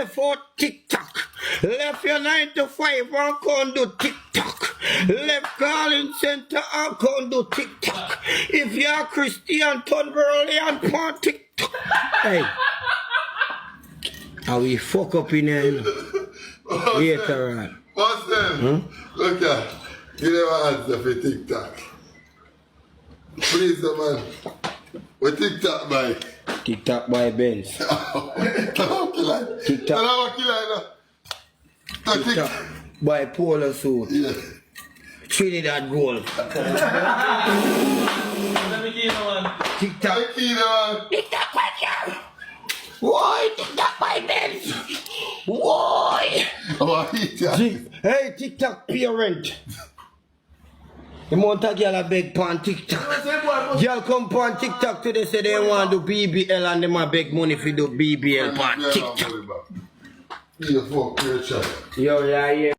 for TikTok. Left your 9 to 5 and come do TikTok. Left calling center and come do TikTok. If you are Christian, turn early and for TikTok. Hey. How we fuck up in here, you know? Later on. What's them? Look at, give them an answer for TikTok. Please, man. What TikTok by? TikTok by Benz. TikTok by Polo Suit. Yeah. Trinidad Gold. TikTok. TikTok by Benz. Why? TikTok by Benz. Why? Hey, TikTok parent. The amount of girl a beg pan TikTok. Girl come pan TikTok today say they want to do BBL and them a beg money for do BBL pan TikTok. Yo, yeah, yeah.